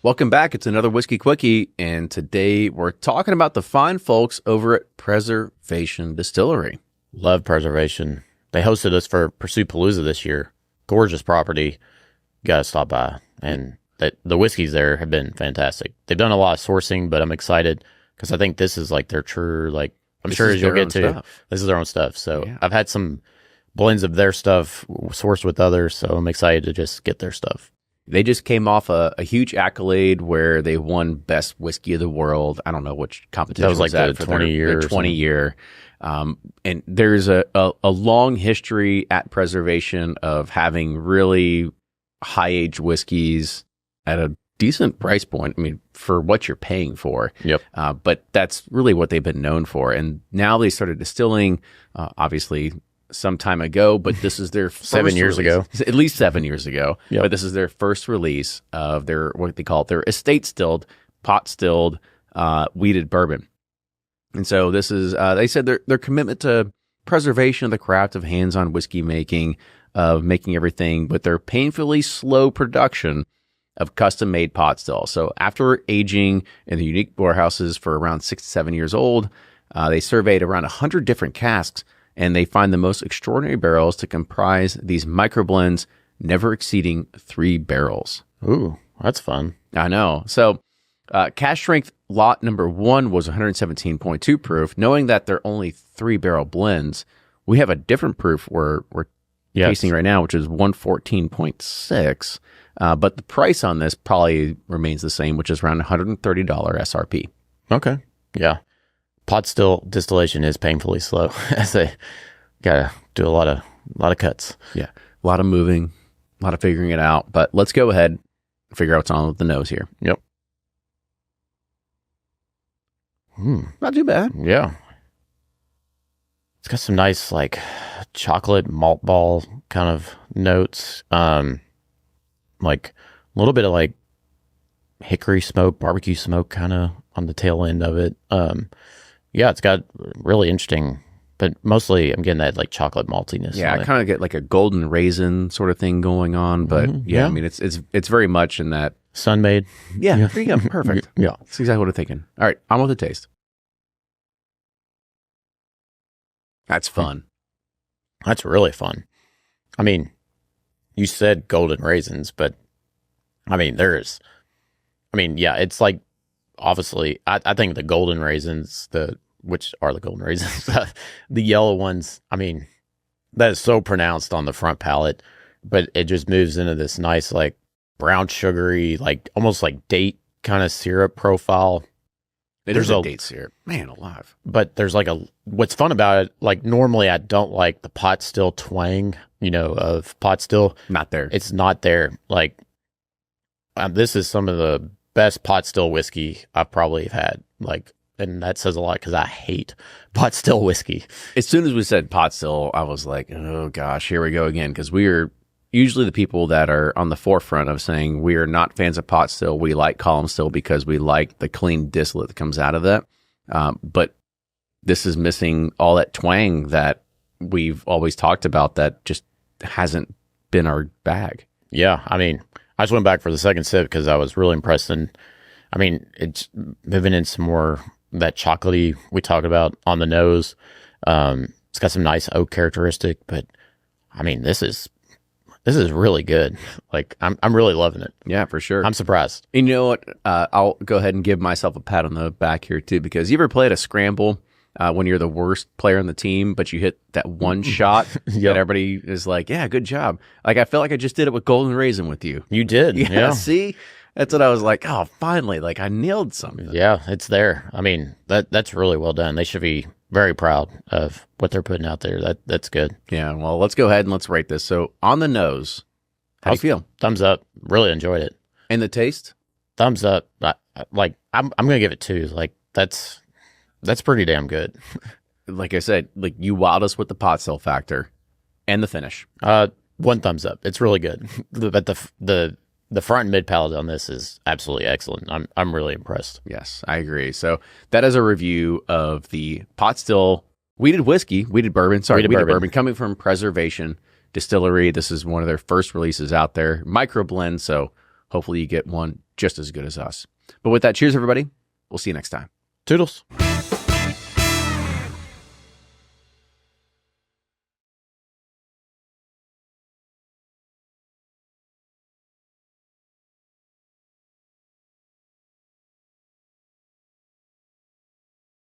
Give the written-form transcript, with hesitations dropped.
Welcome back. It's another Whiskey Quickie, and today we're talking about the fine folks over at Preservation Distillery. Love Preservation. They hosted us for Pursuit Palooza this year. Gorgeous property. Got to stop by. And the whiskeys there have been fantastic. They've done a lot of sourcing, but I'm excited because I think this is like their true, like, I'm sure as you'll get to, this is their own stuff. So yeah. I've had some blends of their stuff sourced with others, so I'm excited to just get their stuff. They just came off a huge accolade where they won Best Whiskey of the World. I don't know which competition that was like that for 20 years. Their 20 year. And there's a long history at Preservation of having really high-aged whiskeys at a decent price point. I mean, for what you're paying for. Yep. But that's really what they've been known for. And now they started distilling, obviously, some time ago, but this is their 7 years ago, at least 7 years ago. Yep. But this is their first release of their, what they call it, their estate stilled, pot stilled, wheated bourbon. And so this is, they said their commitment to preservation of the craft of hands-on whiskey making, of making everything, but their painfully slow production of custom-made pot still. So after aging in the unique warehouses for around 6 to 7 years old, they surveyed around 100 different casks, and they find the most extraordinary barrels to comprise these microblends, never exceeding 3 barrels. Ooh, that's fun. I know. So cask strength lot number 1 was 117.2 proof. Knowing that they're only 3-barrel blends, we have a different proof we're tasting right now, which is 114.6. But the price on this probably remains the same, which is around $130 MSRP. Okay. Yeah. Pot still distillation is painfully slow. As they gotta do a lot of cuts. Yeah, a lot of moving, a lot of figuring it out. But let's go ahead and figure out what's on with the nose here. Yep. Not too bad. Yeah. It's got some nice like chocolate malt ball kind of notes. Like a little bit of like hickory smoke, barbecue smoke kind of on the tail end of it. Yeah, it's got really interesting, but mostly I'm getting that like chocolate maltiness. Yeah, I kind of get like a golden raisin sort of thing going on, but yeah, I mean it's very much in that sun-made. Yeah, there you go. Perfect. Yeah, that's exactly what I'm thinking. All right, on with the taste. That's fun. That's really fun. I mean, you said golden raisins, but I mean yeah, it's like obviously I think the golden raisins, which are the golden raisins, the yellow ones, I mean, that is so pronounced on the front palate, but it just moves into this nice like brown sugary, like almost like date kind of syrup profile. There's a date syrup, man alive. But there's like what's fun about it, like normally I don't like the pot still twang, of pot still. Not there. It's not there. Like this is some of the best pot still whiskey I've probably had. Like, and that says a lot because I hate pot still whiskey. As soon as we said pot still, I was like, oh gosh, here we go again. Because we are usually the people that are on the forefront of saying we are not fans of pot still. We like column still because we like the clean distillate that comes out of that. But this is missing all that twang that we've always talked about that just hasn't been our bag. Yeah, I mean, I just went back for the second sip because I was really impressed. And I mean, it's moving in some more that chocolatey we talked about on the nose. It's got some nice oak characteristic, but I mean, this is really good. Like I'm really loving it. Yeah, for sure. I'm surprised. And you know what? I'll go ahead and give myself a pat on the back here too, because you ever played a scramble when you're the worst player on the team, but you hit that one shot that everybody is like, yeah, good job. Like, I felt like I just did it with Golden Raisin with you. You did. Yeah. See? That's what I was like, oh, finally, like I nailed something. Yeah, it's there. I mean, that's really well done. They should be very proud of what they're putting out there. That's good. Yeah, well, let's go ahead and let's rate this. So on the nose, how do you feel? Thumbs up. Really enjoyed it. And the taste? Thumbs up. I'm gonna give it 2. Like that's pretty damn good. Like I said, like you wowed us with the pot still factor and the finish. 1 thumbs up. It's really good. But the front and mid palate on this is absolutely excellent. I'm really impressed. Yes, I agree. So that is a review of the pot still wheated bourbon coming from Preservation Distillery. This is one of their first releases out there. Micro blend, so hopefully you get one just as good as us. But with that, cheers, everybody. We'll see you next time. Toodles.